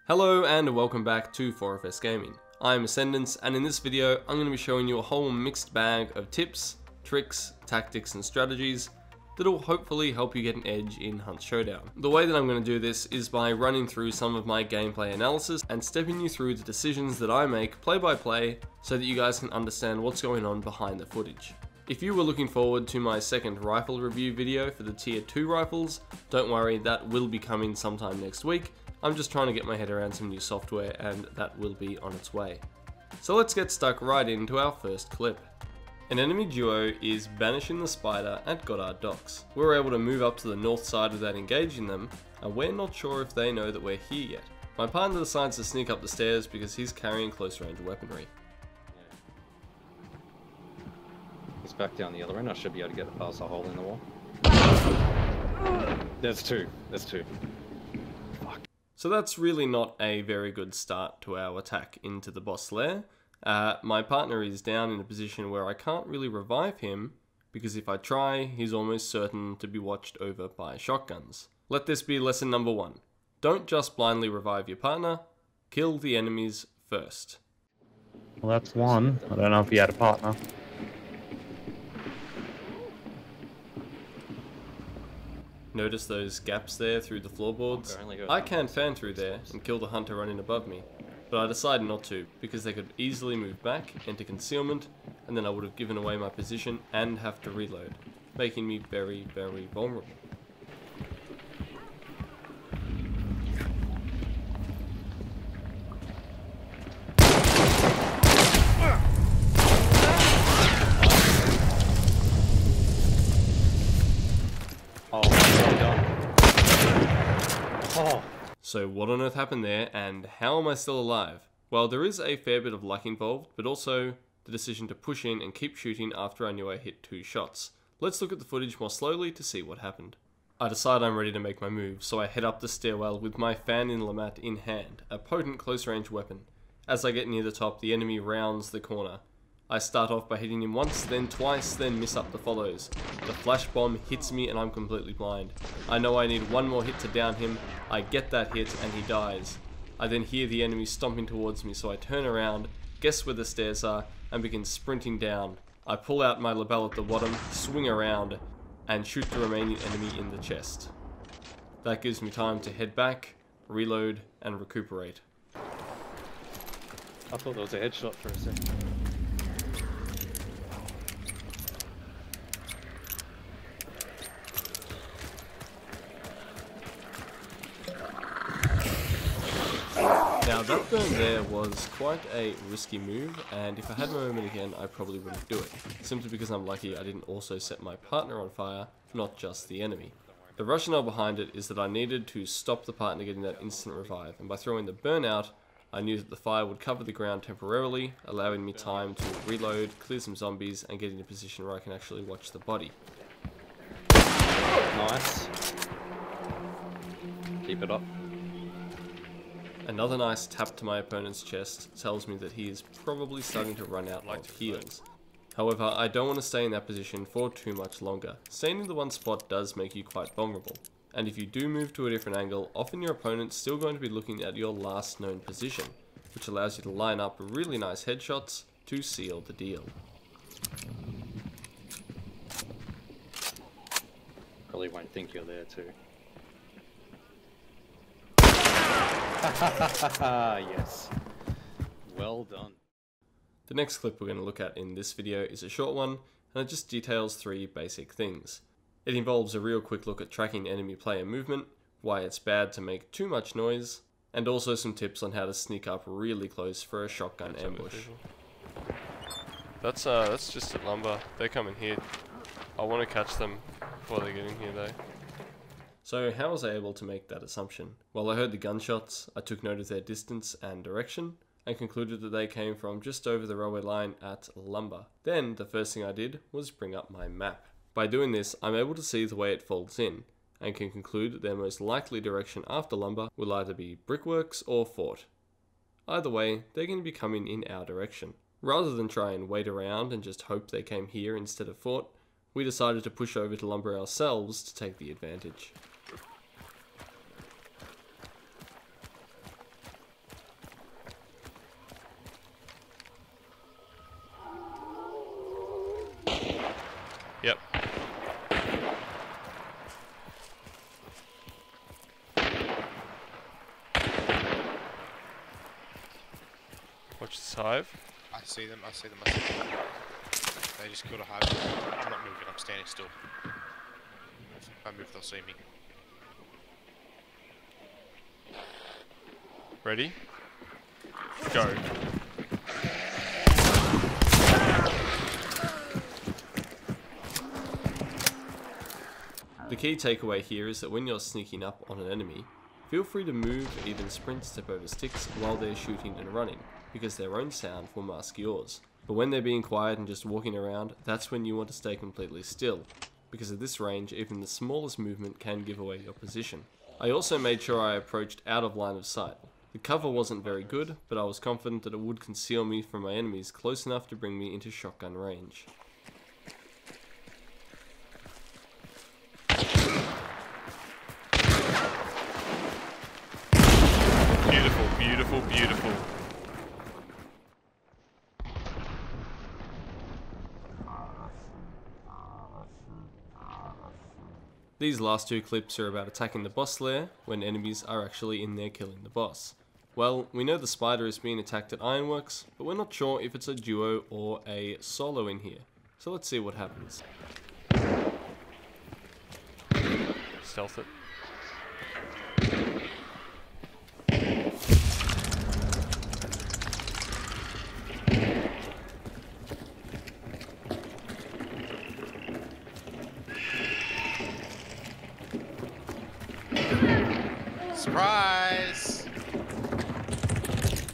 Hello and welcome back to 4FS Gaming. I'm Ascendance, and in this video I'm going to be showing you a whole mixed bag of tips, tricks, tactics and strategies that will hopefully help you get an edge in Hunt Showdown. The way that I'm going to do this is by running through some of my gameplay analysis and stepping you through the decisions that I make play by play so that you guys can understand what's going on behind the footage. If you were looking forward to my second rifle review video for the tier 2 rifles, don't worry, that will be coming sometime next week. I'm just trying to get my head around some new software and that will be on its way. So let's get stuck right into our first clip. An enemy duo is banishing the spider at Goddard Docks. We're able to move up to the north side without engaging them, and we're not sure if they know that we're here yet. My partner decides to sneak up the stairs because he's carrying close range weaponry. He's back down the other end. I should be able to get past the hole in the wall. There's two. Fuck. So that's really not a very good start to our attack into the boss lair. My partner is down in a position where I can't really revive him because if I try, he's almost certain to be watched over by shotguns. Let this be lesson number 1. Don't just blindly revive your partner, kill the enemies first. Well, that's one. I don't know if he had a partner. Notice those gaps there through the floorboards? I can fan through there and kill the hunter running above me, but I decided not to because they could easily move back into concealment and then I would have given away my position and have to reload, making me very, very vulnerable. So what on earth happened there, and how am I still alive? Well, there is a fair bit of luck involved, but also the decision to push in and keep shooting after I knew I hit 2 shots. Let's look at the footage more slowly to see what happened. I decide I'm ready to make my move, so I head up the stairwell with my fan in Lamat in hand, a potent close range weapon. As I get near the top, the enemy rounds the corner. I start off by hitting him once, then twice, then miss up the follows. The flash bomb hits me and I'm completely blind. I know I need one more hit to down him. I get that hit and he dies. I then hear the enemy stomping towards me, so I turn around, guess where the stairs are, and begin sprinting down. I pull out my lapel at the bottom, swing around, and shoot the remaining enemy in the chest. That gives me time to head back, reload, and recuperate. I thought there was a headshot for a second. Now that burn there was quite a risky move, and if I had my moment again I probably wouldn't do it, simply because I'm lucky I didn't also set my partner on fire, not just the enemy. The rationale behind it is that I needed to stop the partner getting that instant revive, and by throwing the burn out, I knew that the fire would cover the ground temporarily, allowing me time to reload, clear some zombies, and get in a position where I can actually watch the body. Nice. Keep it up. Another nice tap to my opponent's chest tells me that he is probably starting to run out of heals. However, I don't want to stay in that position for too much longer. Staying in the one spot does make you quite vulnerable, and if you do move to a different angle, often your opponent's still going to be looking at your last known position, which allows you to line up really nice headshots to seal the deal. Probably won't think you're there too. Yes. Well done. The next clip we're going to look at in this video is a short one, and it just details 3 basic things. It involves a real quick look at tracking enemy player movement, why it's bad to make too much noise, and also some tips on how to sneak up really close for a shotgun ambush. That's just at lumber. They're coming here. I want to catch them before they get in here though. So how was I able to make that assumption? Well, I heard the gunshots, I took note of their distance and direction, and concluded that they came from just over the railway line at lumber. Then, the first thing I did was bring up my map. By doing this, I'm able to see the way it folds in, and can conclude that their most likely direction after lumber will either be brickworks or fort. Either way, they're going to be coming in our direction. Rather than try and wait around and just hope they came here instead of fort, we decided to push over to lumber ourselves to take the advantage. Watch this hive. I see them. They just killed a hive. I'm not moving, I'm standing still. If I move, they'll see me. Ready? Go. The key takeaway here is that when you're sneaking up on an enemy, feel free to move or even sprint step over sticks while they're shooting and running, because their own sound will mask yours. But when they're being quiet and just walking around, that's when you want to stay completely still, because at this range even the smallest movement can give away your position. I also made sure I approached out of line of sight. The cover wasn't very good, but I was confident that it would conceal me from my enemies close enough to bring me into shotgun range. Beautiful, beautiful, beautiful. These last two clips are about attacking the boss lair when enemies are actually in there killing the boss. Well, we know the spider is being attacked at Ironworks, but we're not sure if it's a duo or a solo in here. So let's see what happens. Stealth it. Surprise!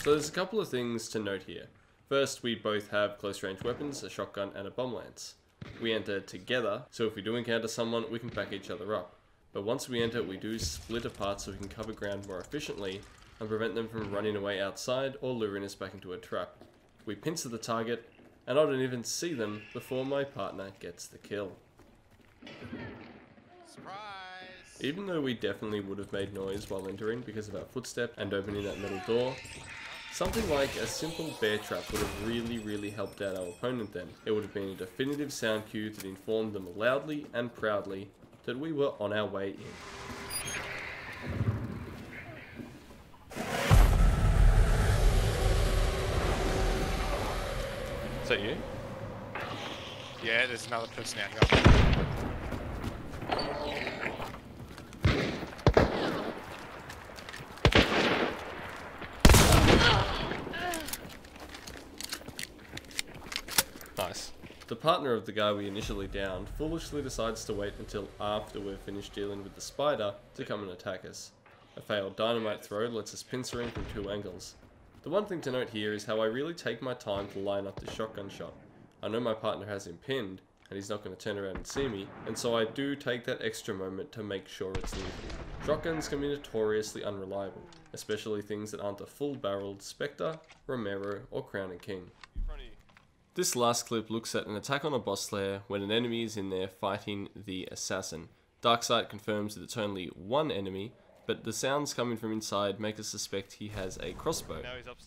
So there's a couple of things to note here. First, we both have close range weapons, a shotgun and a bomb lance. We enter together, so if we do encounter someone, we can back each other up. But once we enter, we do split apart so we can cover ground more efficiently and prevent them from running away outside or luring us back into a trap. We pincer the target, and I don't even see them before my partner gets the kill. Surprise! Even though we definitely would have made noise while entering because of our footstep and opening that metal door, something like a simple bear trap would have really helped out our opponent then. It would have been a definitive sound cue that informed them loudly and proudly that we were on our way in. Is that you? Yeah, there's another person out here. Nice. The partner of the guy we initially downed foolishly decides to wait until after we've finished dealing with the spider to come and attack us. A failed dynamite throw lets us pincer in from two angles. The one thing to note here is how I really take my time to line up the shotgun shot. I know my partner has him pinned, and he's not going to turn around and see me, and so I do take that extra moment to make sure it's lethal. Shotguns can be notoriously unreliable, especially things that aren't a full-barreled Spectre, Romero, or Crown and King. This last clip looks at an attack on a boss lair when an enemy is in there fighting the assassin. Darksight confirms that it's only one enemy, but the sounds coming from inside make us suspect he has a crossbow,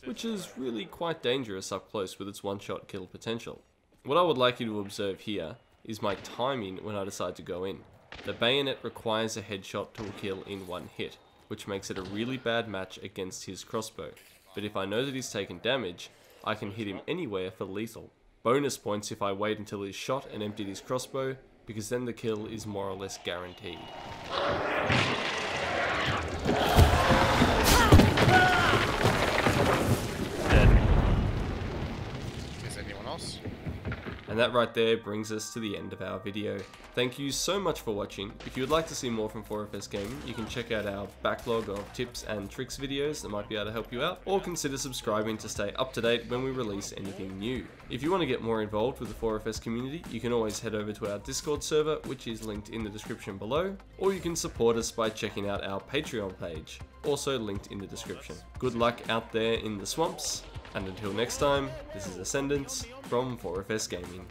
which is really quite dangerous up close with its one-shot kill potential. What I would like you to observe here is my timing when I decide to go in. The bayonet requires a headshot to a kill in one hit, which makes it a really bad match against his crossbow. But if I know that he's taken damage, I can hit him anywhere for lethal. Bonus points if I wait until he's shot and emptied his crossbow, because then the kill is more or less guaranteed. Is anyone else? And that right there brings us to the end of our video. Thank you so much for watching. If you would like to see more from 4FS Gaming, you can check out our backlog of tips and tricks videos that might be able to help you out, or consider subscribing to stay up to date when we release anything new. If you want to get more involved with the 4FS community, you can always head over to our Discord server, which is linked in the description below, or you can support us by checking out our Patreon page, also linked in the description. Good luck out there in the swamps, and until next time, this is Ascendance from 4FS Gaming.